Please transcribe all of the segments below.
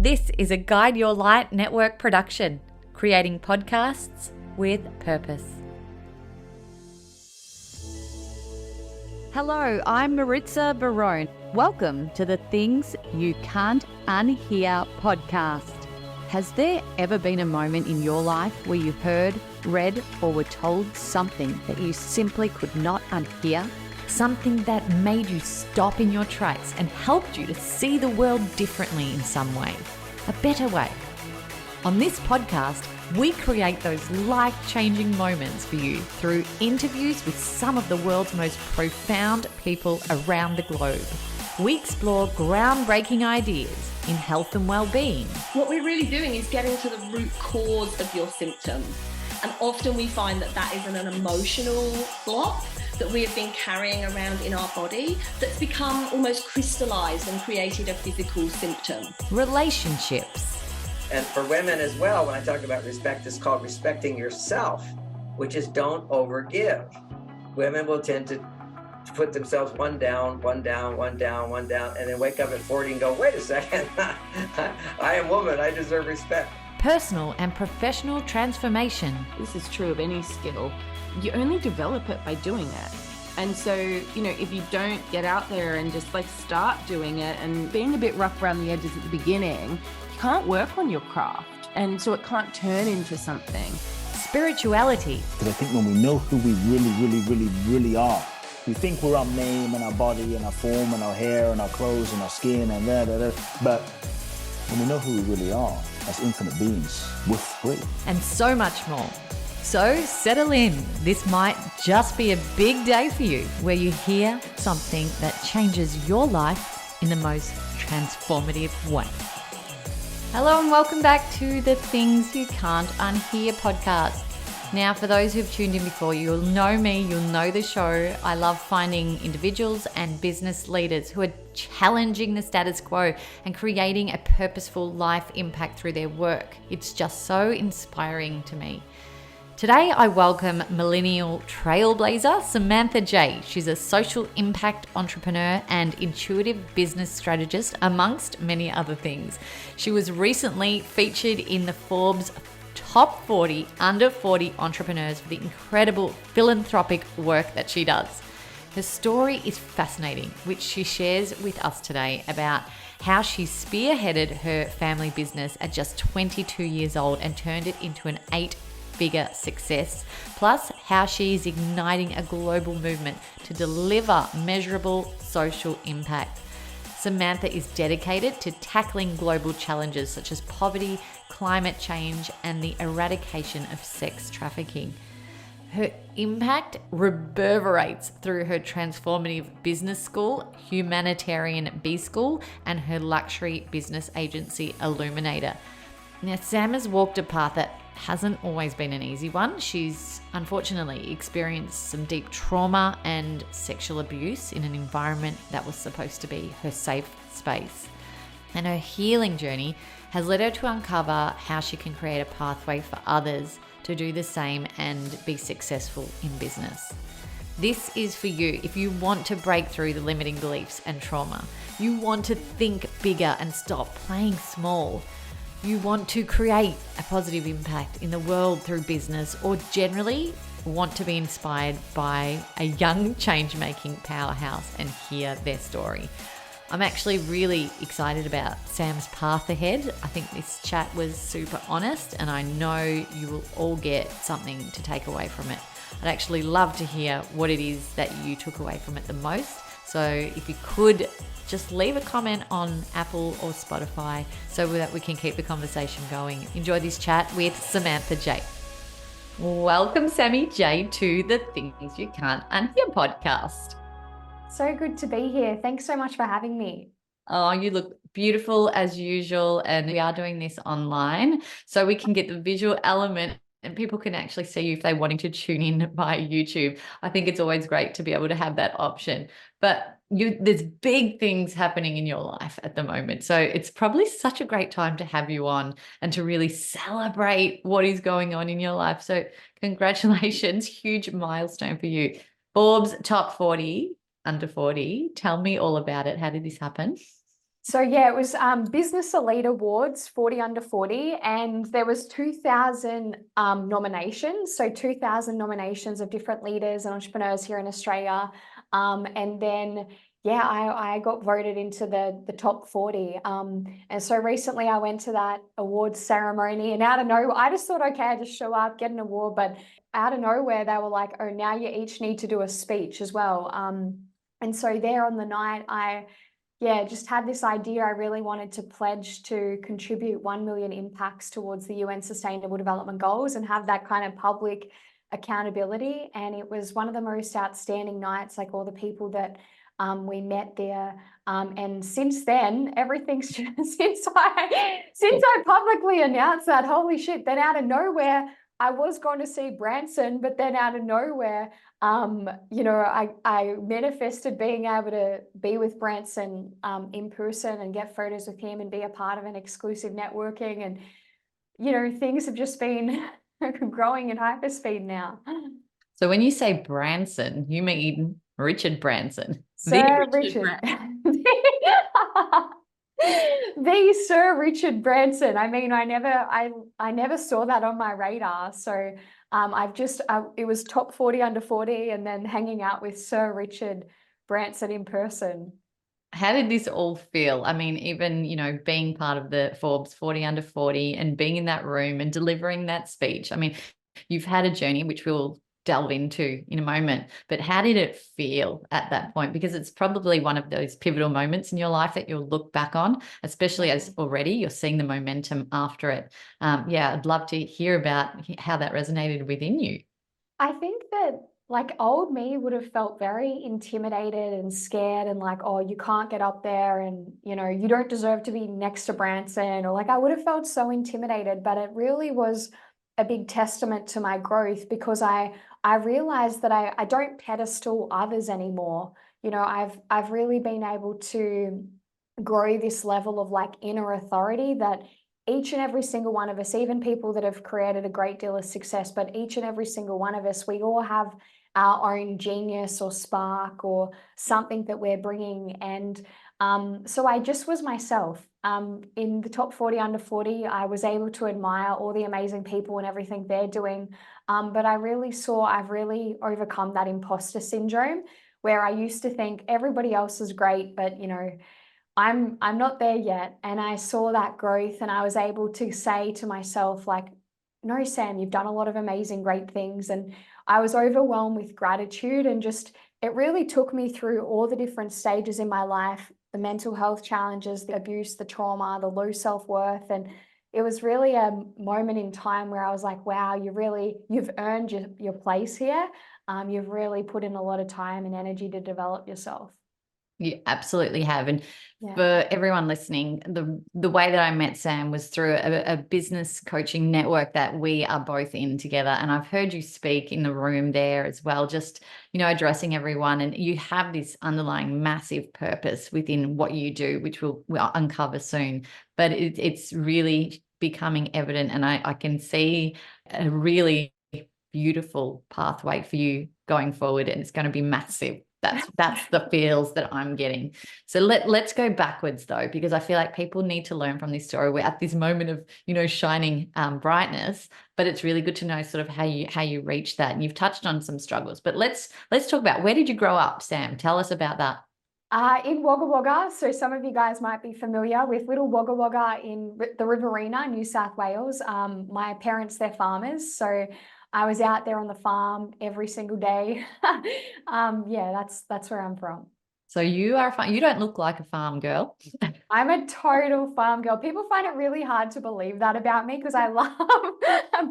This is a Guide Your Light network production, creating podcasts with purpose. Hello, I'm Maritza Barone. Welcome to the Things You Can't Unhear podcast. Has there ever been a moment in your life where you heard, read, or were told something that you simply could not unhear? Something that made you stop in your tracks and helped you to see the world differently in some way, a better way. On this podcast, we create those life-changing moments for you through interviews with some of the world's most profound people around the globe. We explore groundbreaking ideas in health and well-being. What we're really doing is getting to the root cause of your symptoms. And often we find that is an emotional block that we have been carrying around in our body that's become almost crystallized and created a physical symptom. Relationships. And for women as well, when I talk about respect, it's called respecting yourself, which is don't overgive. Women will tend to put themselves one down, and then wake up at 40 and go, wait a second, I am woman, I deserve respect. Personal and professional transformation. This is true of any skill. You only develop it by doing it. And so, if you don't get out there and just start doing it and being a bit rough around the edges at the beginning, you can't work on your craft. And so it can't turn into something. Spirituality. Because I think when we know who we really are, we think we're our name and our body and our form and our hair and our clothes and our skin and but when we know who we really are as infinite beings, we're free. And so much more. So settle in. This might just be a big day for you where you hear something that changes your life in the most transformative way. Hello and welcome back to the Things You Can't Unhear podcast. Now, for those who've tuned in before, you'll know me, you'll know the show. I love finding individuals and business leaders who are challenging the status quo and creating a purposeful life impact through their work. It's just so inspiring to me. Today, I welcome millennial trailblazer Samantha J. She's a social impact entrepreneur and intuitive business strategist, amongst many other things. She was recently featured in the Forbes Top 40 Under 40 Entrepreneurs for the incredible philanthropic work that she does. Her story is fascinating, which she shares with us today about how she spearheaded her family business at just 22 years old and turned it into an 8-figure success, plus how she is igniting a global movement to deliver measurable social impact. Samantha is dedicated to tackling global challenges such as poverty, climate change, and the eradication of sex trafficking. Her impact reverberates through her transformative business school, Humanitarian B-School, and her luxury business agency, Illuminator. Now, Sam has walked a path that hasn't always been an easy one. She's unfortunately experienced some deep trauma and sexual abuse in an environment that was supposed to be her safe space. And her healing journey has led her to uncover how she can create a pathway for others to do the same and be successful in business. This is for you if you want to break through the limiting beliefs and trauma. You want to think bigger and stop playing small. You want to create a positive impact in the world through business, or generally want to be inspired by a young change-making powerhouse and hear their story. I'm actually really excited about Sam's path ahead. I think this chat was super honest, and I know you will all get something to take away from it. I'd actually love to hear what it is that you took away from it the most. So if you could just leave a comment on Apple or Spotify so that we can keep the conversation going. Enjoy this chat with Samantha J. Welcome, Sammy J, to the Things You Can't Unhear podcast. So good to be here. Thanks so much for having me. Oh, you look beautiful as usual. And we are doing this online so we can get the visual element and people can actually see you if they're wanting to tune in via YouTube. I think it's always great to be able to have that option. But there's big things happening in your life at the moment. So it's probably such a great time to have you on and to really celebrate what is going on in your life. So congratulations, huge milestone for you. Forbes Top 40 Under 40. Tell me all about it. How did this happen? So yeah, it was Business Elite Awards 40 under 40, and there was 2,000 nominations. So 2,000 nominations of different leaders and entrepreneurs here in Australia. And then yeah, I got voted into the top 40. And so recently I went to that awards ceremony, and out of nowhere, I just thought, okay, I just show up, get an award, but out of nowhere they were like, oh, now you each need to do a speech as well. And so there on the night, just had this idea. I really wanted to pledge to contribute 1 million impacts towards the UN Sustainable Development Goals and have that kind of public accountability. And it was one of the most outstanding nights, like all the people that we met there. And since then, everything's since I publicly announced that, holy shit, then out of nowhere, I was going to see Branson, but then out of nowhere, I manifested being able to be with Branson in person and get photos with him and be a part of an exclusive networking. And, things have just been growing in hyperspeed now. So when you say Branson, you mean Richard Branson. Sir Richard. The Sir Richard Branson. I mean, I never saw that on my radar. So it was top 40 under 40 and then hanging out with Sir Richard Branson in person. How did this all feel? I mean, even, being part of the Forbes 40 under 40 and being in that room and delivering that speech. I mean, you've had a journey, which we'll delve into in a moment, but how did it feel at that point? Because it's probably one of those pivotal moments in your life that you'll look back on, especially as already you're seeing the momentum after it. I'd love to hear about how that resonated within you. I think that like old me would have felt very intimidated and scared and like, oh, you can't get up there and, you don't deserve to be next to Branson, or like I would have felt so intimidated, but it really was a big testament to my growth because I realized that I don't pedestal others anymore. I've really been able to grow this level of like inner authority that each and every single one of us, even people that have created a great deal of success, but each and every single one of us, we all have our own genius or spark or something that we're bringing. And so I just was myself. In the top 40 under 40, I was able to admire all the amazing people and everything they're doing. But I really saw I've really overcome that imposter syndrome where I used to think everybody else is great, but I'm not there yet. And I saw that growth and I was able to say to myself, like, no, Sam, you've done a lot of amazing, great things. And I was overwhelmed with gratitude and just, it really took me through all the different stages in my life, the mental health challenges, the abuse, the trauma, the low self-worth. And it was really a moment in time where I was like, wow, you've earned your place here. You've really put in a lot of time and energy to develop yourself. You absolutely have. And for everyone listening, the way that I met Sam was through a business coaching network that we are both in together. And I've heard you speak in the room there as well, just, addressing everyone. And you have this underlying massive purpose within what you do, which we'll uncover soon. But it's really becoming evident. And I can see a really beautiful pathway for you going forward. And it's going to be massive. That's the feels that I'm getting. So let's go backwards though, because I feel like people need to learn from this story. We're at this moment of, shining brightness, but it's really good to know sort of how you reach that. And you've touched on some struggles, but let's talk about, where did you grow up, Sam? Tell us about that. In Wagga Wagga. So some of you guys might be familiar with little Wagga Wagga in the Riverina, New South Wales. My parents, they're farmers. So I was out there on the farm every single day. That's where I'm from. So you don't look like a farm girl. I'm a total farm girl. People find it really hard to believe that about me because I love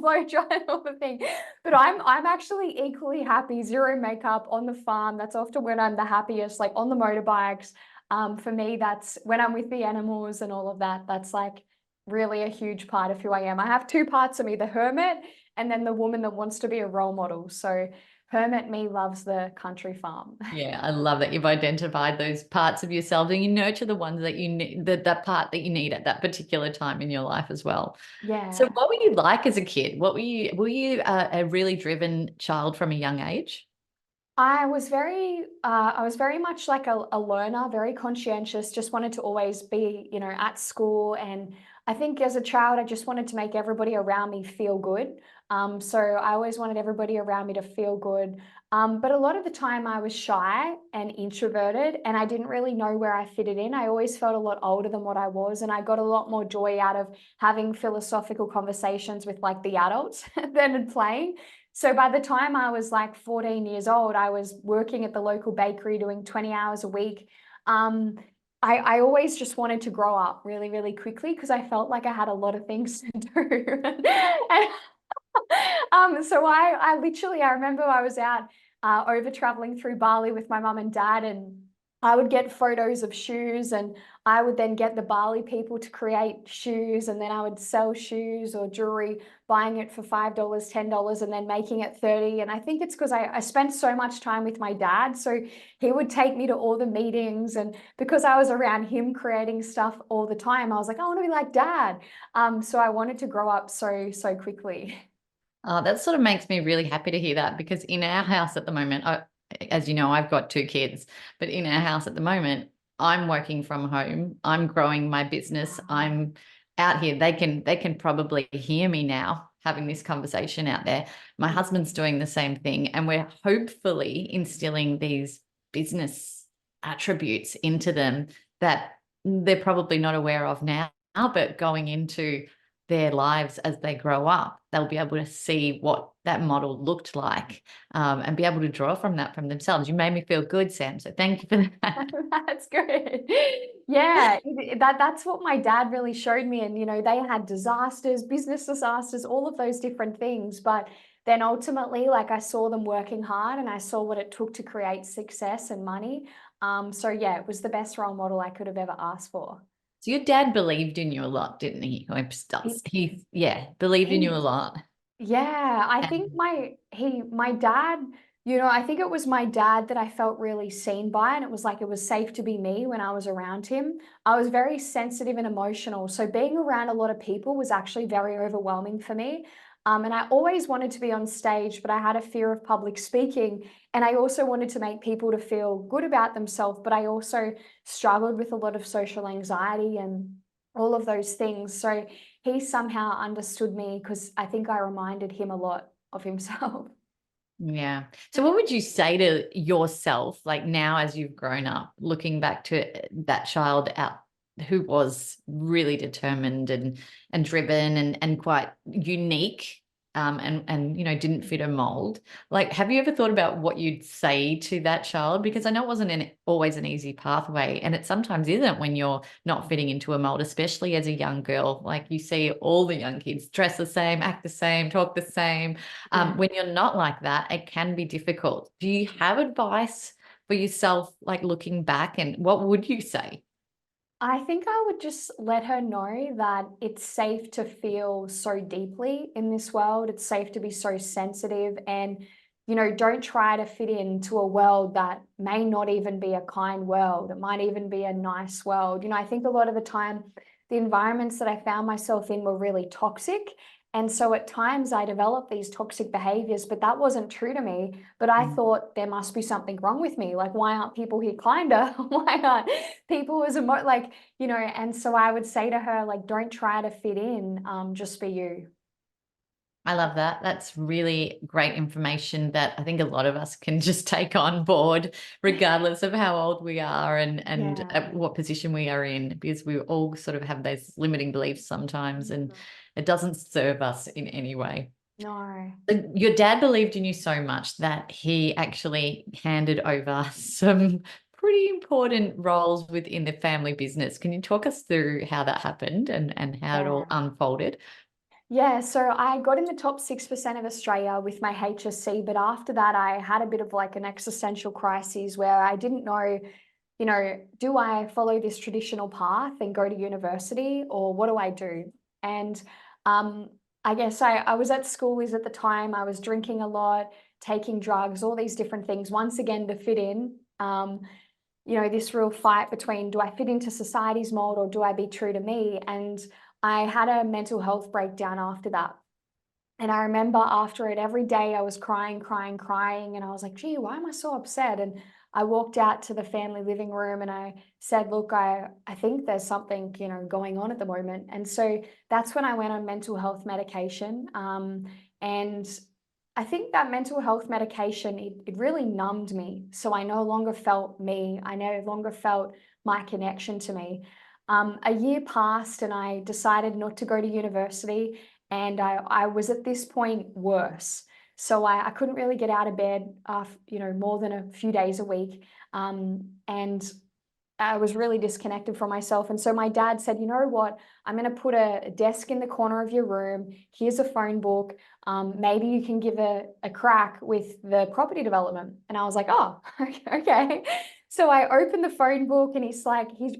blow dry and all the thing. But I'm actually equally happy, zero makeup on the farm. That's often when I'm the happiest, like on the motorbikes. For me, that's when I'm with the animals and all of that. That's like really a huge part of who I am. I have two parts of me, the hermit and then the woman that wants to be a role model. So hermit me loves the country farm. Yeah, I love that you've identified those parts of yourself and you nurture the ones that you need, that part that you need at that particular time in your life as well. Yeah. So what were you like as a kid? Were you a really driven child from a young age? I was very much like a learner, very conscientious, just wanted to always be, at school. And I think as a child, I just wanted to make everybody around me feel good. So I always wanted everybody around me to feel good. But a lot of the time I was shy and introverted, and I didn't really know where I fitted in. I always felt a lot older than what I was, and I got a lot more joy out of having philosophical conversations with like the adults than playing. So by the time I was like 14 years old, I was working at the local bakery doing 20 hours a week. Um, I always just wanted to grow up really, really quickly because I felt like I had a lot of things to do. And so I remember I was out over traveling through Bali with my mum and dad, and I would get photos of shoes, and I would then get the Bali people to create shoes, and then I would sell shoes or jewelry, buying it for $5, $10, and then making it 30. And I think it's because I spent so much time with my dad. So he would take me to all the meetings, and because I was around him creating stuff all the time, I was like, I want to be like dad. So I wanted to grow up so quickly. That sort of makes me really happy to hear that, because in our house at the moment, as you know, I've got 2 kids, but in our house at the moment, I'm working from home. I'm growing my business. I'm out here. They can probably hear me now having this conversation out there. My husband's doing the same thing, and we're hopefully instilling these business attributes into them that they're probably not aware of now, but going into their lives as they grow up, they'll be able to see what that model looked like, and be able to draw from that from themselves. You made me feel good, Sam. So thank you for that. That's good. Yeah, that's what my dad really showed me. And, they had disasters, business disasters, all of those different things. But then ultimately, like I saw them working hard and I saw what it took to create success and money. So yeah, it was the best role model I could have ever asked for. So your dad believed in you a lot, didn't he? Or does. He believed in you a He lot. Yeah, I think And my dad, I think it was my dad that I felt really seen by, and it was like it was safe to be me when I was around him. I was very sensitive and emotional, so being around a lot of people was actually very overwhelming for me. And I always wanted to be on stage, but I had a fear of public speaking, and I also wanted to make people to feel good about themselves, but I also struggled with a lot of social anxiety and all of those things. So he somehow understood me because I think I reminded him a lot of himself. yeah. So what would you say to yourself, like now as you've grown up, looking back to that child out who was really determined and driven and quite unique, and didn't fit a mold? Like, have you ever thought about what you'd say to that child? Because I know it wasn't always an easy pathway, and it sometimes isn't when you're not fitting into a mold, especially as a young girl. Like, you see all the young kids dress the same, act the same, talk the same. Yeah. When you're not like that, it can be difficult. Do you have advice for yourself, like looking back, and what would you say? I think I would just let her know that it's safe to feel so deeply in this world. It's safe to be so sensitive, and, don't try to fit into a world that may not even be a kind world. It might even be a nice world. I think a lot of the time, the environments that I found myself in were really toxic. And so at times I developed these toxic behaviors, but that wasn't true to me. But I thought there must be something wrong with me. Like, why aren't people here kinder? Why aren't people as like, and so I would say to her, like, don't try to fit in, just be you. I love that. That's really great information that I think a lot of us can just take on board, regardless of how old we are and Yeah. at what position we are in, because we all sort of have those limiting beliefs sometimes, and it doesn't serve us in any way. No. Your dad believed in you so much that he actually handed over some pretty important roles within the family business. Can you talk us through how that happened and how it all Yeah. unfolded? Yeah, so I got in the top 6% of Australia with my HSC, but after that, I had a bit of like an existential crisis where I didn't know, do I follow this traditional path and go to university, or what do I do? And I guess I was at schoolies at the time. I was drinking a lot, taking drugs, all these different things, once again to fit in. This real fight between, do I fit into society's mold or do I be true to me? And I had a mental health breakdown after that. And I remember after it, every day I was crying, crying, crying. And I was like, gee, why am I so upset? And I walked out to the family living room and I said, look, I think there's something, going on at the moment. And so that's when I went on mental health medication. And I think that mental health medication, it really numbed me. So I no longer felt me. I no longer felt my connection to me. A year passed and I decided not to go to university. And I was at this point worse. So I couldn't really get out of bed, more than a few days a week. And I was really disconnected from myself. And so my dad said, you know what, I'm going to put a desk in the corner of your room. Here's a phone book. Maybe you can give a crack with the property development. And I was like, oh, okay. So I opened the phone book and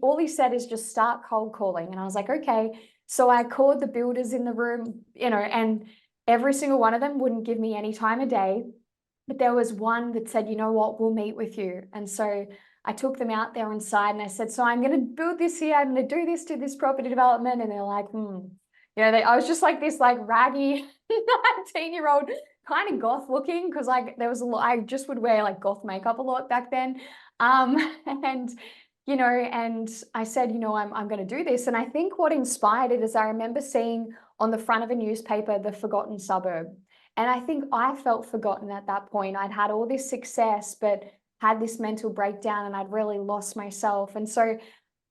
all he said is just start cold calling. And I was like, okay. So I called the builders in the room, and every single one of them wouldn't give me any time of day. But there was one that said, you know what, we'll meet with you. And so I took them out there inside and I said, so I'm going to build this here. I'm going to do this property development. And they're like, I was just like this raggy 19-year-old kind of goth looking, because there was a lot, I just would wear goth makeup a lot back then. And I said, I'm going to do this. And I think what inspired it is I remember seeing on the front of a newspaper, the forgotten suburb. And I think I felt forgotten at that point. I'd had all this success, but had this mental breakdown and I'd really lost myself. And so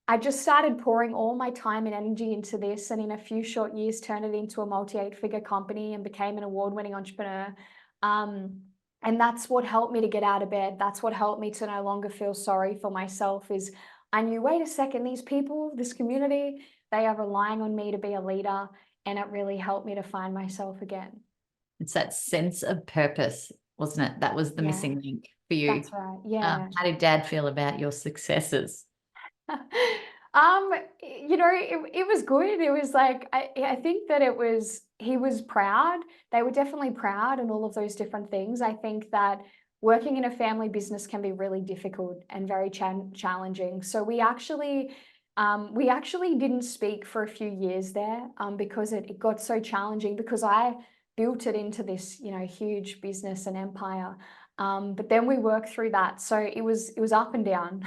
I just started pouring all my time and energy into this, and in a few short years turned it into a multi-8-figure company and became an award-winning entrepreneur. And that's what helped me to get out of bed. That's what helped me to no longer feel sorry for myself. Is I knew, wait a second, these people, this community, they are relying on me to be a leader. And it really helped me to find myself again. It's that sense of purpose, wasn't it? That was the missing link for you. That's right. Yeah. How did Dad feel about your successes? It was good. It was I think that he was proud. They were definitely proud and all of those different things. I think that working in a family business can be really difficult and very challenging. So we actually didn't speak for a few years there because it got so challenging, because I built it into this, huge business and empire. But then we worked through that. So it was up and down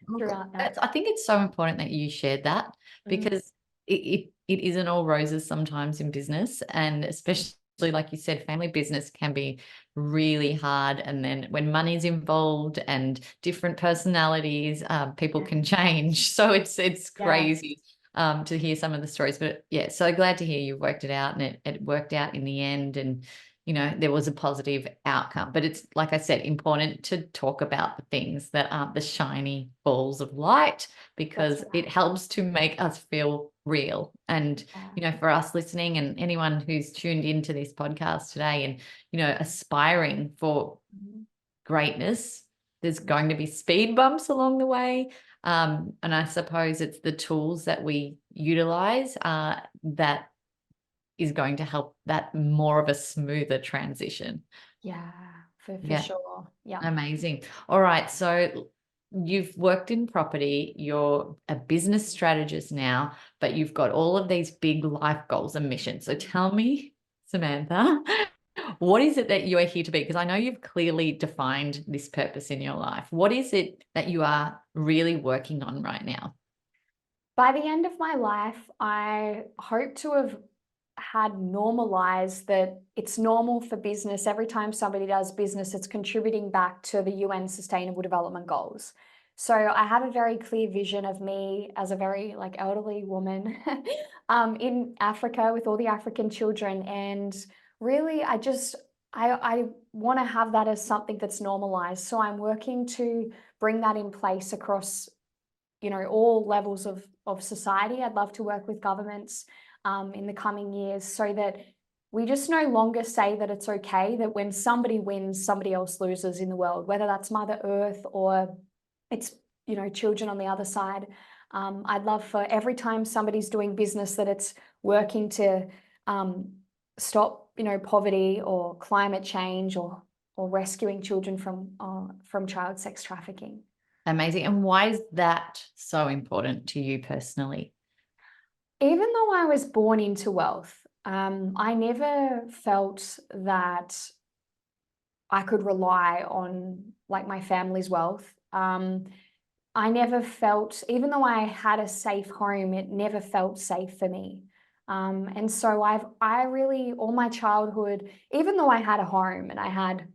throughout that. I think it's so important that you shared that, because it isn't all roses sometimes in business, and especially like you said, family business can be really hard. And then when money's involved and different personalities, people can change. So it's crazy to hear some of the stories. But yeah, so glad to hear you worked it out and it worked out in the end. And there was a positive outcome. But it's, like I said, important to talk about the things that aren't the shiny balls of light, because it helps to make us feel real. And, for us listening and anyone who's tuned into this podcast today and, aspiring for greatness, there's going to be speed bumps along the way. And I suppose it's the tools that we utilize that is going to help that more of a smoother transition. Yeah, for sure. Yeah. Amazing. All right. So you've worked in property, you're a business strategist now, but you've got all of these big life goals and missions. So tell me, Samantha, what is it that you are here to be? Because I know you've clearly defined this purpose in your life. What is it that you are really working on right now? By the end of my life, I hope to have had normalized that it's normal for business. Every time somebody does business, it's contributing back to the UN Sustainable Development Goals. So I have a very clear vision of me as a very elderly woman in Africa with all the African children. And really, I want to have that as something that's normalized. So I'm working to bring that in place across, all levels of society. I'd love to work with governments in the coming years, so that we just no longer say that it's okay that when somebody wins, somebody else loses in the world, whether that's Mother Earth or it's, children on the other side. I'd love for every time somebody's doing business that it's working to stop, poverty or climate change or rescuing children from child sex trafficking. Amazing. And why is that so important to you personally? Even though I was born into wealth, I never felt that I could rely on like my family's wealth. I never felt, even though I had a safe home, it never felt safe for me. And so I really, all my childhood, even though I had a home and I had,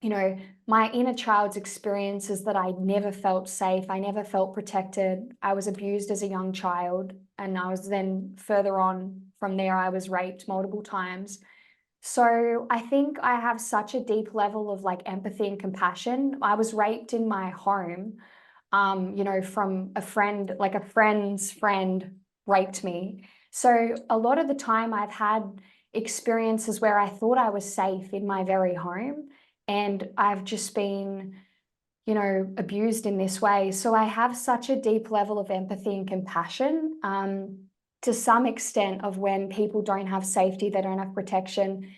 you know, my inner child's experiences that I never felt safe, I never felt protected. I was abused as a young child, and I was then further on from there, I was raped multiple times. So I think I have such a deep level of like empathy and compassion. I was raped in my home, you know, from a friend, like a friend's friend raped me. So a lot of the time I've had experiences where I thought I was safe in my very home, and I've just been, you know, abused in this way. So I have such a deep level of empathy and compassion, to some extent, of when people don't have safety, they don't have protection.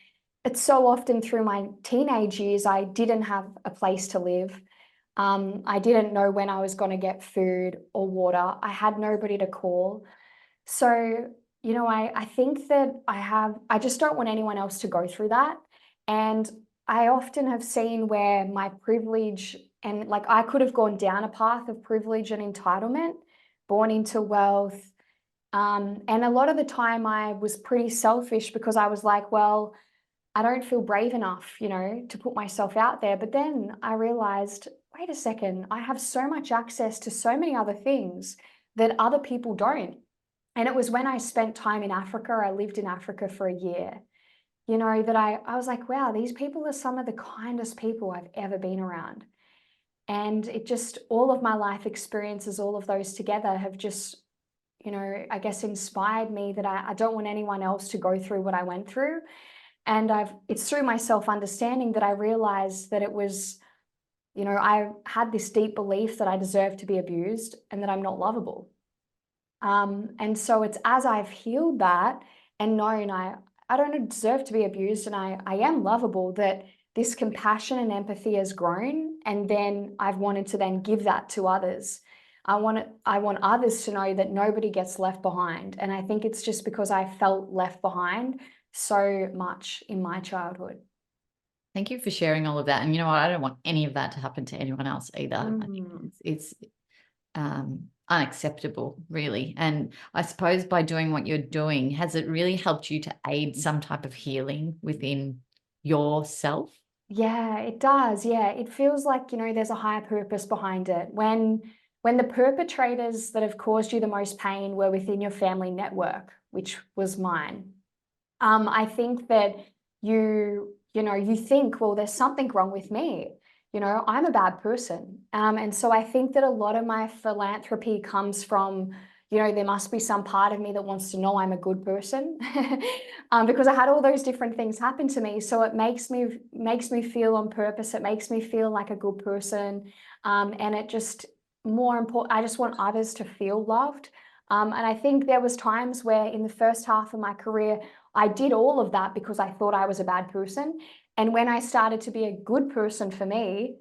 It's so often through my teenage years, I didn't have a place to live. I didn't know when I was going to get food or water. I had nobody to call. So, you know, I think that I just don't want anyone else to go through that. And I often have seen where my privilege, and like I could have gone down a path of privilege and entitlement, born into wealth. And a lot of the time I was pretty selfish because I was like, well, I don't feel brave enough, you know, to put myself out there. But then I realized, wait a second, I have so much access to so many other things that other people don't. And it was when I spent time in Africa, I lived in Africa for a year, you know, that I was like, wow, these people are some of the kindest people I've ever been around. And it just, all of my life experiences, all of those together have just, you know, I guess inspired me that I don't want anyone else to go through what I went through. And it's through my self-understanding that I realized that it was, you know, I had this deep belief that I deserved to be abused and that I'm not lovable. And so it's as I've healed that and known I don't deserve to be abused and I am lovable, that this compassion and empathy has grown. And then I've wanted to then give that to others. I want others to know that nobody gets left behind. And I think it's just because I felt left behind so much in my childhood. Thank you for sharing all of that. And you know what? I don't want any of that to happen to anyone else either. I think it's unacceptable, really. And I suppose by doing what you're doing, has it really helped you to aid some type of healing within yourself? Yeah, it does. Yeah, it feels like, you know, there's a higher purpose behind it. When the perpetrators that have caused you the most pain were within your family network, which was mine, I think that you know, you think, well, there's something wrong with me. You know, I'm a bad person. And so I think that a lot of my philanthropy comes from, you know, there must be some part of me that wants to know I'm a good person, because I had all those different things happen to me. So it makes me feel on purpose. It makes me feel like a good person. And it just, more important, I just want others to feel loved. And I think there was times where in the first half of my career, I did all of that because I thought I was a bad person. And when I started to be a good person for me,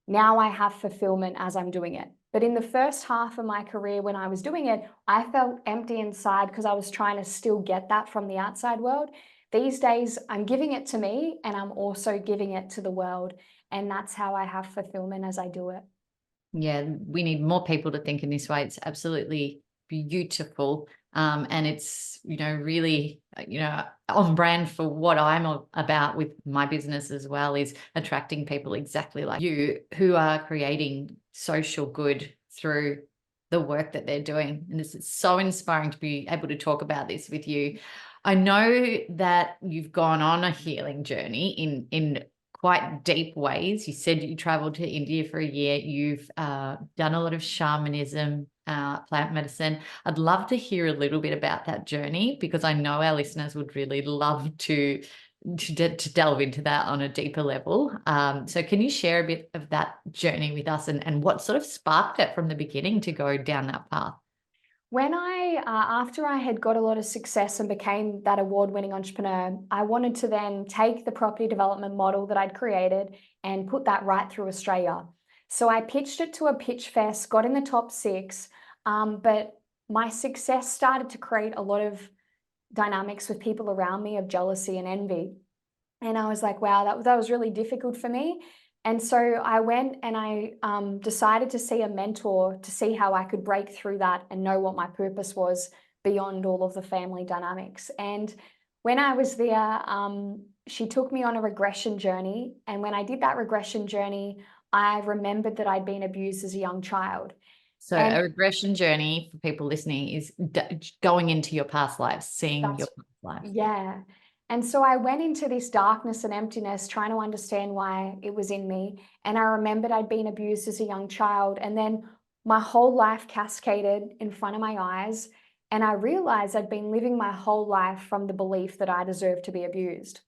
now I have fulfillment as I'm doing it. But in the first half of my career, when I was doing it, I felt empty inside because I was trying to still get that from the outside world. These days, I'm giving it to me and I'm also giving it to the world. And that's how I have fulfillment as I do it. Yeah, we need more people to think in this way. It's absolutely beautiful. And it's, you know, really, you know, on brand for what I'm about with my business as well, is attracting people exactly like you who are creating social good through the work that they're doing. And this is so inspiring to be able to talk about this with you. I know that you've gone on a healing journey in quite deep ways. You said you traveled to India for a year. You've done a lot of shamanism, plant medicine. I'd love to hear a little bit about that journey, because I know our listeners would really love to delve into that on a deeper level. So can you share a bit of that journey with us, and what sort of sparked it from the beginning to go down that path? When after I had got a lot of success and became that award-winning entrepreneur, I wanted to then take the property development model that I'd created and put that right through Australia. So I pitched it to a pitch fest, got in the top 6, but my success started to create a lot of dynamics with people around me of jealousy and envy. And I was like, wow, that was really difficult for me. And so I went and I decided to see a mentor to see how I could break through that and know what my purpose was beyond all of the family dynamics. And when I was there, she took me on a regression journey. And when I did that regression journey, I remembered that I'd been abused as a young child. So a regression journey for people listening is going into your past lives, seeing your past lives. Yeah. And so I went into this darkness and emptiness, trying to understand why it was in me. And I remembered I'd been abused as a young child. And then my whole life cascaded in front of my eyes. And I realized I'd been living my whole life from the belief that I deserved to be abused.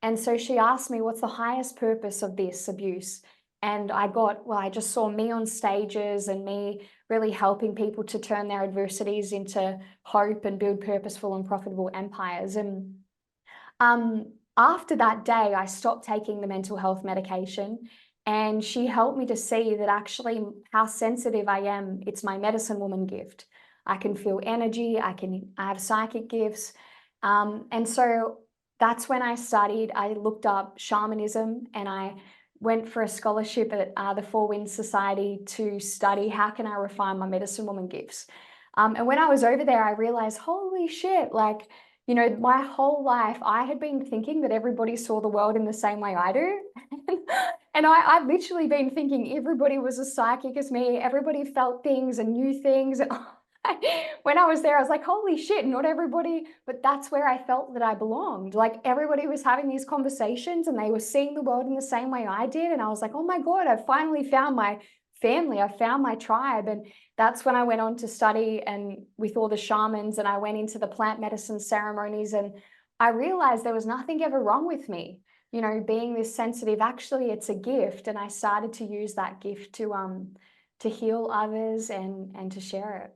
And so she asked me, what's the highest purpose of this abuse? And I just saw me on stages and me really helping people to turn their adversities into hope and build purposeful and profitable empires. And after that day, I stopped taking the mental health medication, and she helped me to see that actually how sensitive I am. It's my medicine woman gift. I can feel energy. I have psychic gifts. And so that's when I looked up shamanism, and I went for a scholarship at the Four Winds Society to study how can I refine my medicine woman gifts. And when I was over there, I realized, holy shit, like, you know, my whole life, I had been thinking that everybody saw the world in the same way I do. And I've literally been thinking everybody was as psychic as me. Everybody felt things and knew things. When I was there, I was like, holy shit, not everybody, but that's where I felt that I belonged. Like everybody was having these conversations and they were seeing the world in the same way I did. And I was like, oh my God, I finally found my family. I found my tribe. And that's when I went on to study and with all the shamans, and I went into the plant medicine ceremonies, and I realized there was nothing ever wrong with me. You know, being this sensitive, actually it's a gift. And I started to use that gift to heal others and to share it.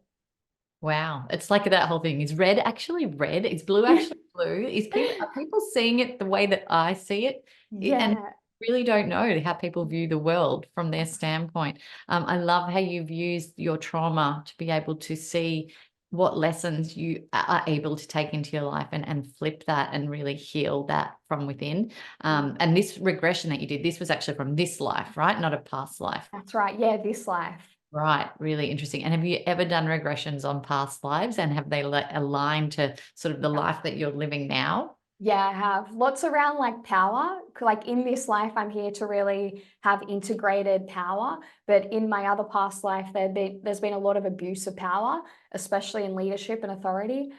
Wow. It's like that whole thing. Is red actually red? Is blue actually blue? Are people seeing it the way that I see it? Yeah. And really don't know how people view the world from their standpoint. I love how you've used your trauma to be able to see what lessons you are able to take into your life and flip that and really heal that from within. And this regression that you did, this was actually from this life, right? Not a past life. That's right. Yeah, this life. Right. Really interesting. And have you ever done regressions on past lives, and have they aligned to sort of the life that you're living now? Yeah, I have lots around like power. Like in this life, I'm here to really have integrated power. But in my other past life, there's been a lot of abuse of power, especially in leadership and authority.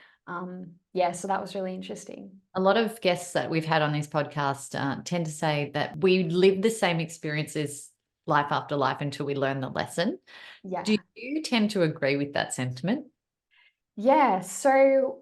Yeah, so that was really interesting. A lot of guests that we've had on this podcast tend to say that we live the same experiences life after life until we learn the lesson. Yeah. Do you tend to agree with that sentiment? Yeah. So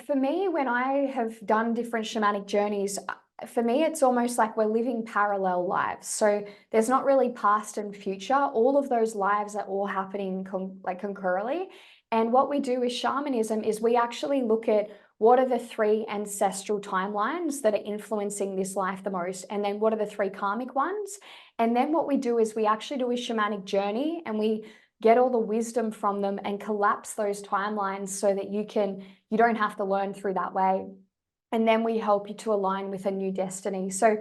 for me, when I have done different shamanic journeys, for me, it's almost like we're living parallel lives. So there's not really past and future. All of those lives are all happening concurrently. And what we do with shamanism is we actually look at what are the 3 ancestral timelines that are influencing this life the most, and then what are the 3 karmic ones. And then what we do is we actually do a shamanic journey, and we get all the wisdom from them and collapse those timelines so that you don't have to learn through that way. And then we help you to align with a new destiny. So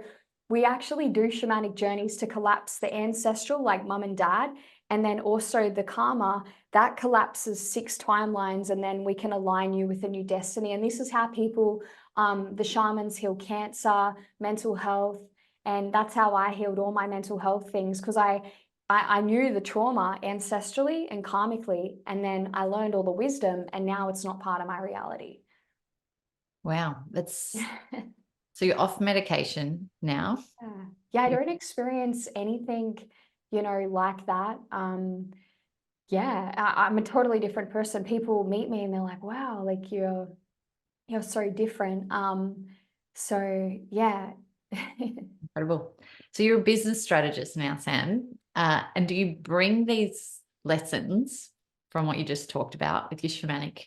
we actually do shamanic journeys to collapse the ancestral, like mum and dad, and then also the karma that collapses 6 timelines, and then we can align you with a new destiny. And this is how people, the shamans, heal cancer, mental health. And that's how I healed all my mental health things, because I knew the trauma ancestrally and karmically, and then I learned all the wisdom, and now it's not part of my reality. Wow. So you're off medication now? Yeah, I don't experience anything, like that. Yeah, I'm a totally different person. People meet me and they're like, wow, like you're so different. So yeah. Incredible. So you're a business strategist now, Sam. And do you bring these lessons from what you just talked about with your shamanic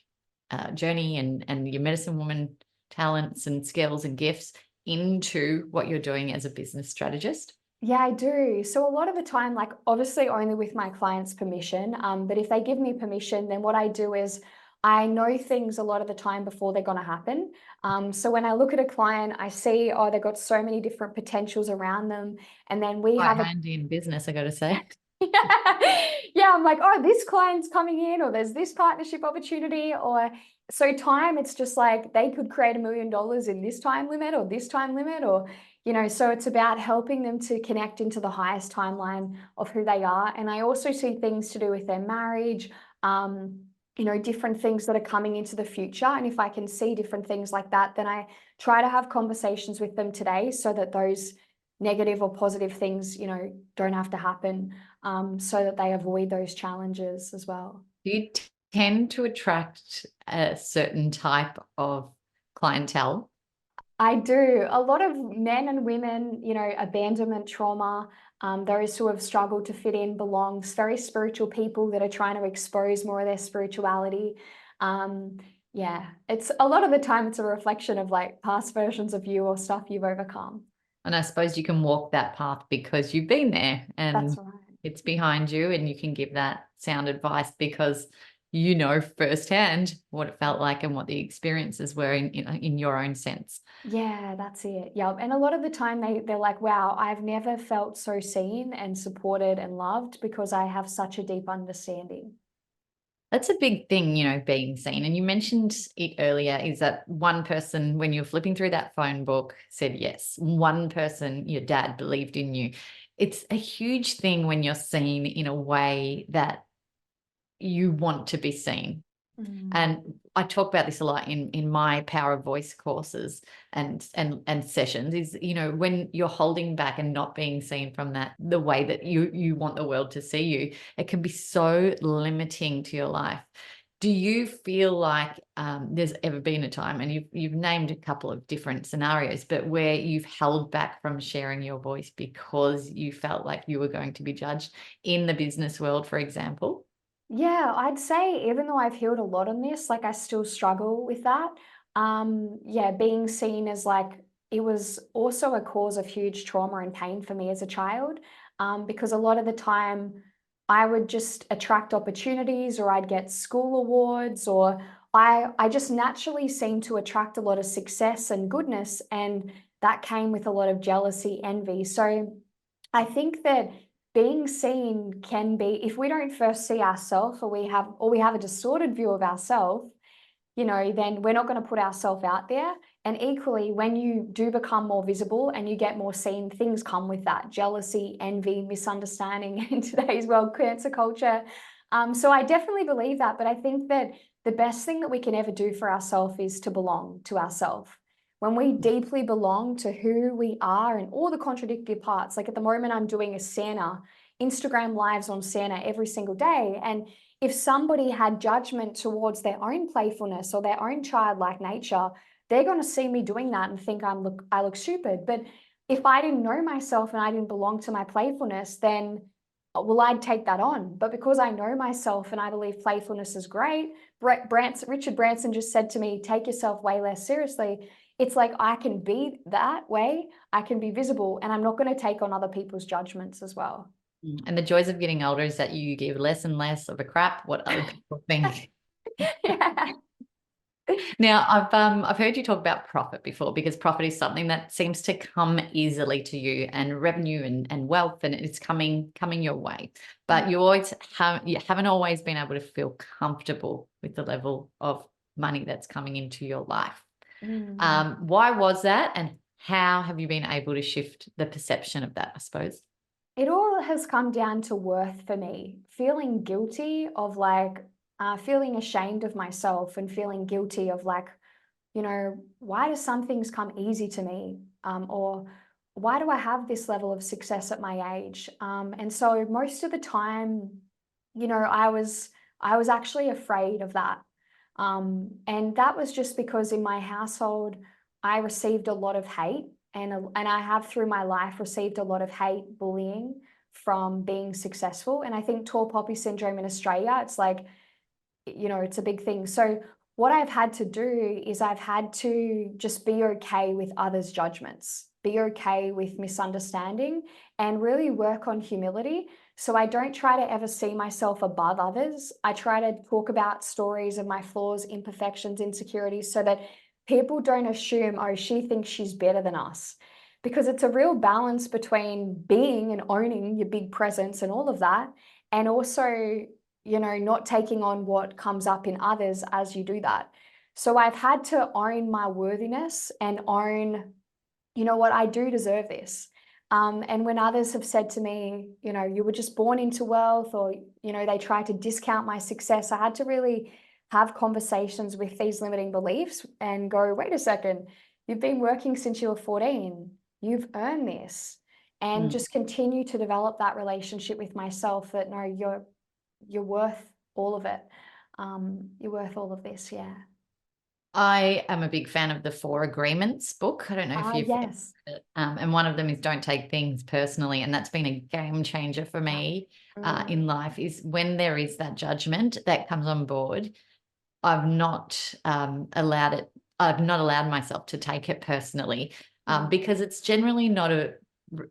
journey and your medicine woman talents and skills and gifts into what you're doing as a business strategist? Yeah, I do. So a lot of the time, like obviously only with my client's permission, but if they give me permission, then what I do is I know things a lot of the time before they're going to happen. So when I look at a client, I see, oh, they've got so many different potentials around them. And then we Quite have handy in business, I got to say. yeah, I'm like, oh, this client's coming in, or there's this partnership opportunity, or so time, it's just like they could create $1 million in this time limit or this time limit, or, so it's about helping them to connect into the highest timeline of who they are. And I also see things to do with their marriage, different things that are coming into the future. And if I can see different things like that, then I try to have conversations with them today so that those negative or positive things, don't have to happen, so that they avoid those challenges as well. Do you tend to attract a certain type of clientele? I do. A lot of men and women, abandonment trauma, those who have struggled to fit in, belong, very spiritual people that are trying to expose more of their spirituality. Yeah, it's a lot of the time it's a reflection of like past versions of you or stuff you've overcome. And I suppose you can walk that path because you've been there and That's right. it's behind you, and you can give that sound advice because you know firsthand what it felt like and what the experiences were in your own sense. Yeah, that's it. Yeah. And a lot of the time they're like, wow, I've never felt so seen and supported and loved because I have such a deep understanding. That's a big thing, being seen. And you mentioned it earlier, is that one person, when you're flipping through that phone book, said yes. One person, your dad, believed in you. It's a huge thing when you're seen in a way that you want to be seen. And I talk about this a lot in my Power of Voice courses and sessions, is, when you're holding back and not being seen from the way that you want the world to see you, it can be so limiting to your life. Do you feel like there's ever been a time, and you've named a couple of different scenarios, but where you've held back from sharing your voice because you felt like you were going to be judged in the business world, for example? Yeah, I'd say even though I've healed a lot on this, like I still struggle with that. Yeah, being seen as like, it was also a cause of huge trauma and pain for me as a child, because a lot of the time I would just attract opportunities, or I'd get school awards, or I just naturally seemed to attract a lot of success and goodness, and that came with a lot of jealousy, envy. So I think that being seen can be, if we don't first see ourselves, or we have a distorted view of ourselves, then we're not going to put ourselves out there. And equally, when you do become more visible and you get more seen, things come with that: jealousy, envy, misunderstanding in today's world, cancer culture. So I definitely believe that, but I think that the best thing that we can ever do for ourselves is to belong to ourselves. When we deeply belong to who we are and all the contradictory parts, like at the moment I'm doing a Santa, Instagram lives on Santa every single day. And if somebody had judgment towards their own playfulness or their own childlike nature, they're going to see me doing that and think I look stupid. But if I didn't know myself and I didn't belong to my playfulness, then I'd take that on. But because I know myself and I believe playfulness is great, Richard Branson just said to me, take yourself way less seriously. It's like I can be that way, I can be visible, and I'm not going to take on other people's judgments as well. And the joys of getting older is that you give less and less of a crap what other people think. Yeah. Now, I've heard you talk about profit before, because profit is something that seems to come easily to you, and revenue and wealth, and it's coming your way. But you haven't always been able to feel comfortable with the level of money that's coming into your life. Why was that, and how have you been able to shift the perception of that, I suppose? It all has come down to worth for me, feeling guilty of like, feeling ashamed of myself, and feeling guilty of like, why do some things come easy to me? Or why do I have this level of success at my age? And so most of the time, I was actually afraid of that. And that was just because in my household, I received a lot of hate, and I have through my life received a lot of hate, bullying from being successful. And I think tall poppy syndrome in Australia, it's like, it's a big thing. So what I've had to do is I've had to just be okay with others' judgments, be okay with misunderstanding, and really work on humility. So I don't try to ever see myself above others. I try to talk about stories of my flaws, imperfections, insecurities, so that people don't assume, oh, she thinks she's better than us. Because it's a real balance between being and owning your big presence and all of that, and also, not taking on what comes up in others as you do that. So I've had to own my worthiness and own, what, I do deserve this. And when others have said to me, you were just born into wealth, or, they try to discount my success, I had to really have conversations with these limiting beliefs and go, wait a second, you've been working since you were 14. You've earned this. And just continue to develop that relationship with myself that, no, you're worth all of it. You're worth all of this. Yeah. I am a big fan of the 4 Agreements book. I don't know if you've Yes. read it. And one of them is don't take things personally. And that's been a game changer for me in life, is when there is that judgment that comes on board, I've not allowed myself to take it personally, because it's generally not a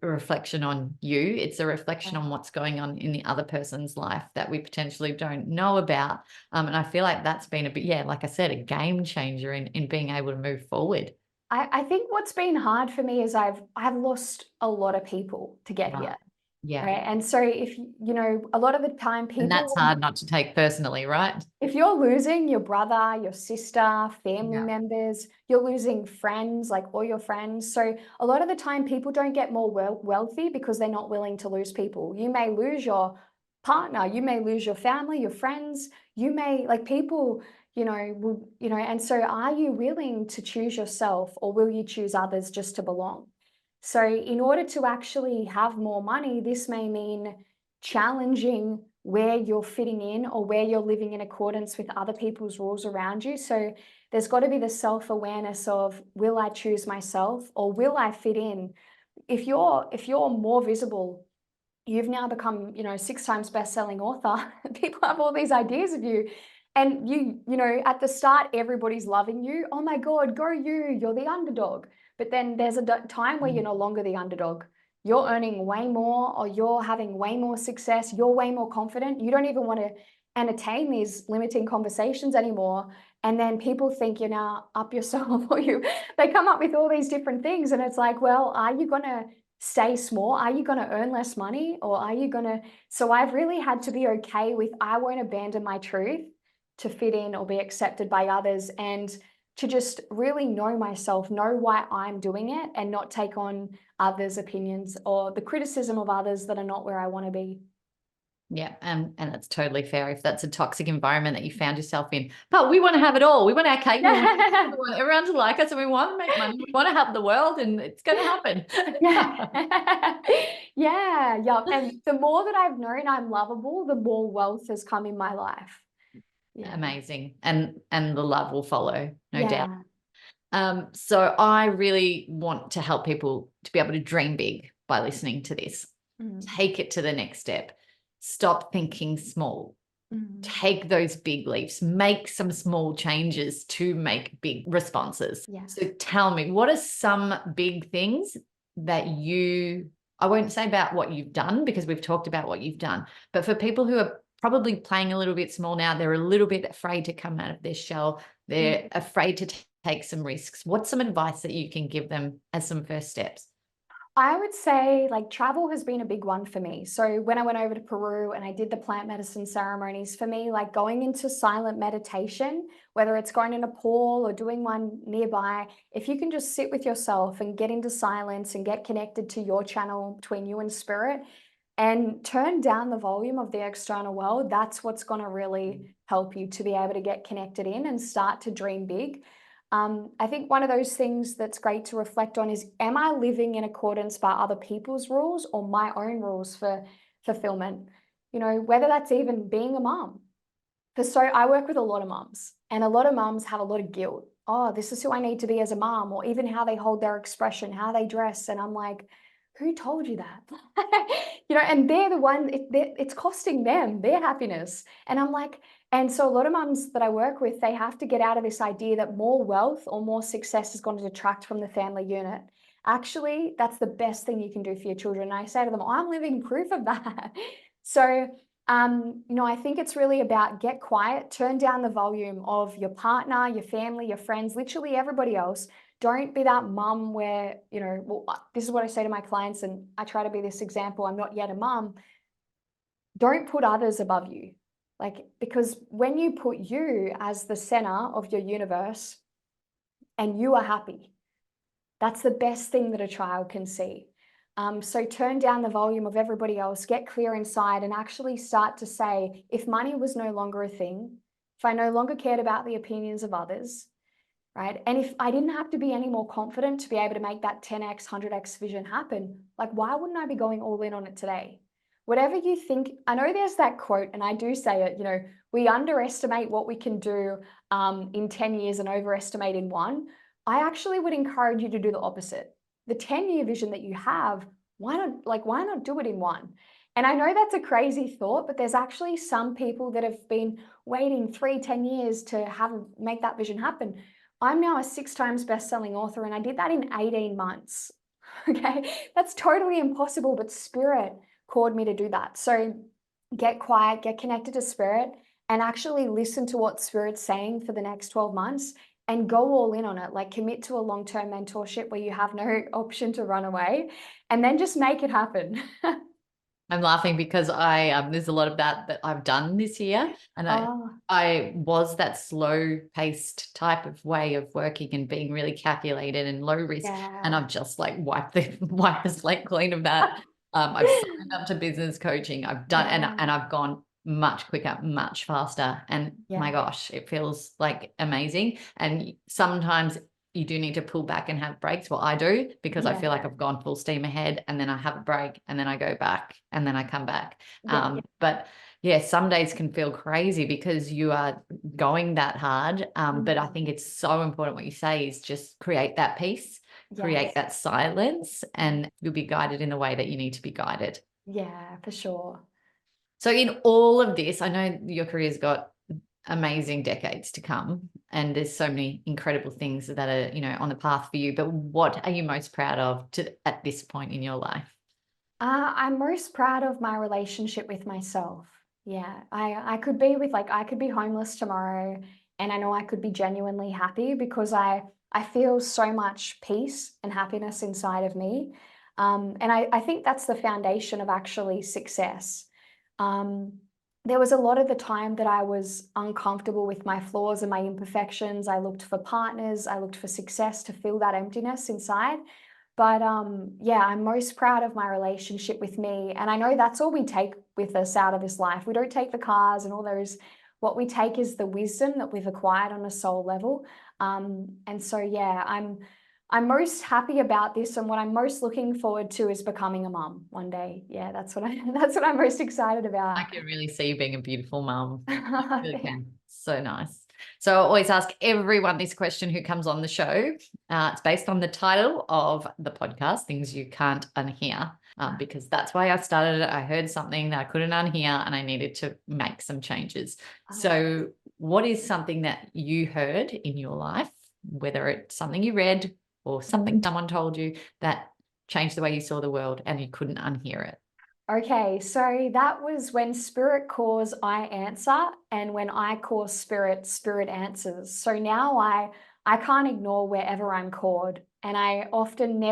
reflection on you. It's a reflection on what's going on in the other person's life that we potentially don't know about. And I feel like that's been a bit, like I said, a game changer in being able to move forward. I think what's been hard for me is I've lost a lot of people to get here. Yeah. Right. And so if, a lot of the time people. And that's hard not to take personally, right? If you're losing your brother, your sister, family members, you're losing friends, like all your friends. So a lot of the time people don't get more wealthy because they're not willing to lose people. You may lose your partner, you may lose your family, your friends, you may, like, people, and so are you willing to choose yourself, or will you choose others just to belong? So in order to actually have more money, this may mean challenging where you're fitting in or where you're living in accordance with other people's rules around you. So there's got to be the self-awareness of, will I choose myself, or will I fit in? If you're more visible, you've now become, 6 times best-selling author. People have all these ideas of you. And at the start, everybody's loving you. Oh my God, go you, you're the underdog. But then there's a time where you're no longer the underdog. You're earning way more, or you're having way more success. You're way more confident. You don't even want to entertain these limiting conversations anymore. And then people think you're now up yourself, or they come up with all these different things. And it's like, well, are you going to stay small? Are you going to earn less money? Or are you going to? So I've really had to be okay with, I won't abandon my truth to fit in or be accepted by others, and to just really know myself, know why I'm doing it, and not take on others' opinions or the criticism of others that are not where I want to be. Yeah, and that's totally fair if that's a toxic environment that you found yourself in. But we want to have it all. We want our cake. We want everyone to like us, and we want to make money. We want to help the world, and it's going to happen. Yeah. And the more that I've known I'm lovable, the more wealth has come in my life. Yeah. Amazing. And the love will follow, no doubt. So I really want to help people to be able to dream big by listening to this. Take it to the next step. Stop thinking small. Take those big leaps. Make some small changes to make big responses. So tell me, what are some big things that I won't say about what you've done, because we've talked about what you've done, but for people who are probably playing a little bit small now, they're a little bit afraid to come out of their shell. They're afraid to take some risks. What's some advice that you can give them as some first steps? I would say, like, travel has been a big one for me. So when I went over to Peru and I did the plant medicine ceremonies, for me, like, going into silent meditation, whether it's going to Nepal or doing one nearby, if you can just sit with yourself and get into silence and get connected to your channel between you and spirit, and turn down the volume of the external world, that's what's going to really help you to be able to get connected in and start to dream big. I think one of those things that's great to reflect on is, am I living in accordance by other people's rules or my own rules for fulfillment? Whether that's even being a mom. So I work with a lot of moms, and a lot of moms have a lot of guilt. Oh, this is who I need to be as a mom, or even how they hold their expression, how they dress. And I'm like, who told you that? And they're the one, it's costing them their happiness. And I'm like, and so a lot of mums that I work with, they have to get out of this idea that more wealth or more success is going to detract from the family unit. Actually, that's the best thing you can do for your children. And I say to them, I'm living proof of that. So, I think it's really about get quiet, turn down the volume of your partner, your family, your friends, literally everybody else. Don't be that mum where, this is what I say to my clients, and I try to be this example. I'm not yet a mum. Don't put others above you. Because when you put you as the center of your universe and you are happy, that's the best thing that a child can see. So turn down the volume of everybody else, get clear inside, and actually start to say, if money was no longer a thing, if I no longer cared about the opinions of others, right? And if I didn't have to be any more confident to be able to make that 10x, 100x vision happen, why wouldn't I be going all in on it today? Whatever you think, I know there's that quote, and I do say it, we underestimate what we can do in 10 years and overestimate in one. I actually would encourage you to do the opposite. The 10-year vision that you have, why not do it in one? And I know that's a crazy thought, but there's actually some people that have been waiting 10 years to make that vision happen. I'm now a 6 times best-selling author, and I did that in 18 months. Okay, that's totally impossible, but Spirit called me to do that. So get quiet, get connected to Spirit, and actually listen to what Spirit's saying for the next 12 months and go all in on it. Commit to a long-term mentorship where you have no option to run away, and then just make it happen. I'm laughing because there's a lot of that I've done this year, and I was that slow paced type of way of working and being really calculated and low risk. Yeah. And I've just wiped the slate clean of that. I've signed up to business coaching. I've done, and I've gone much quicker, much faster. And my gosh, it feels amazing. And sometimes you do need to pull back and have breaks. Well, I do, because I feel like I've gone full steam ahead, and then I have a break, and then I go back, and then I come back. But yeah, some days can feel crazy because you are going that hard. But I think it's so important what you say is just create that peace, create that silence, and you'll be guided in the way that you need to be guided. Yeah, for sure. So in all of this, I know your career's got amazing decades to come, and there's so many incredible things that are, on the path for you, but what are you most proud of at this point in your life? I'm most proud of my relationship with myself. Yeah, I could be I could be homeless tomorrow, and I know I could be genuinely happy because I feel so much peace and happiness inside of me. And I think that's the foundation of actually success. There was a lot of the time that I was uncomfortable with my flaws and my imperfections. I looked for partners, I looked for success to fill that emptiness inside. But I'm most proud of my relationship with me. And I know that's all we take with us out of this life. We don't take the cars and all those. What we take is the wisdom that we've acquired on a soul level. And so, I'm most happy about this, and what I'm most looking forward to is becoming a mum one day. Yeah, that's what I'm most excited about. I can really see you being a beautiful mum. I really can. So nice. So I always ask everyone this question who comes on the show. It's based on the title of the podcast, Things You Can't Unhear, because that's why I started it. I heard something that I couldn't unhear, and I needed to make some changes. So what is something that you heard in your life, whether it's something you read or something someone told you, that changed the way you saw the world and you couldn't unhear it? Okay, so that was when Spirit calls, I answer, and when I call Spirit, Spirit answers. So now I can't ignore wherever I'm called, and I often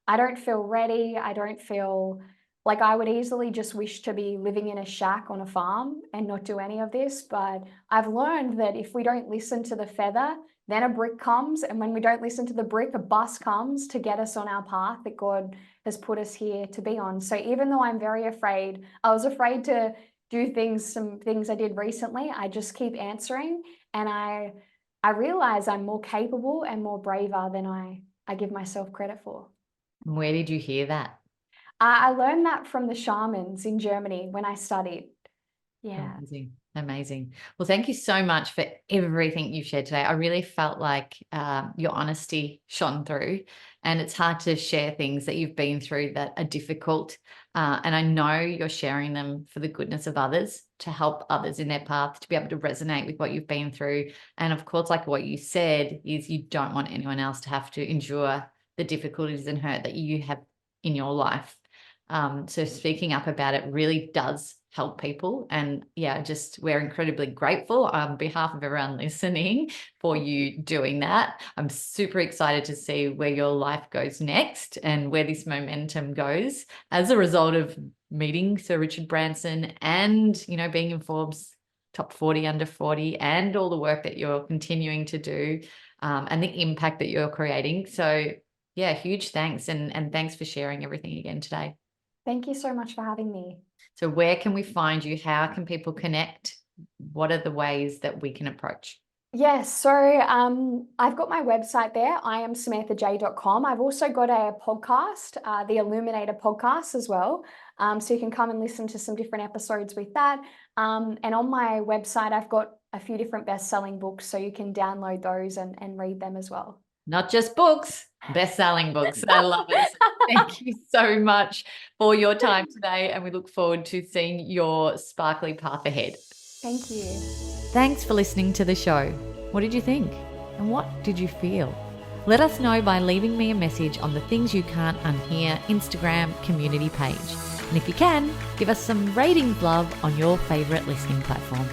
I don't feel ready. I don't feel like I would easily just wish to be living in a shack on a farm and not do any of this. But I've learned that if we don't listen to the feather, then a brick comes. And when we don't listen to the brick, a bus comes to get us on our path that God has put us here to be on. So even though I'm very afraid, I was afraid to do some things I did recently, I just keep answering. And I realize I'm more capable and more braver than I give myself credit for. Where did you hear that? I learned that from the shamans in Germany when I studied. Yeah. Amazing. Well, thank you so much for everything you've shared today. I really felt like your honesty shone through, and it's hard to share things that you've been through that are difficult. And I know you're sharing them for the goodness of others, to help others in their path, to be able to resonate with what you've been through. And of course, like what you said, is you don't want anyone else to have to endure the difficulties and hurt that you have in your life. So speaking up about it really does help people. And yeah, just we're incredibly grateful on behalf of everyone listening for you doing that. I'm super excited to see where your life goes next and where this momentum goes as a result of meeting Sir Richard Branson and, you know, being in Forbes top 40 under 40 and all the work that you're continuing to do and the impact that you're creating. So yeah, huge thanks. And thanks for sharing everything again today. Thank you so much for having me. So where can we find you? How can people connect? What are the ways that we can approach? Yes, so I've got my website there, iamsamanthaj.com. I've also got a podcast, the Illuminator podcast as well. So you can come and listen to some different episodes with that. And on my website, I've got a few different best-selling books, so you can download those and read them as well. Not just books, best-selling books. I love it. Thank you so much for your time today, and we look forward to seeing your sparkly path ahead. Thank you. Thanks for listening to the show. What did you think? And what did you feel? Let us know by leaving me a message on the Things You Can't Unhear Instagram community page. And if you can, give us some ratings love on your favourite listening platform.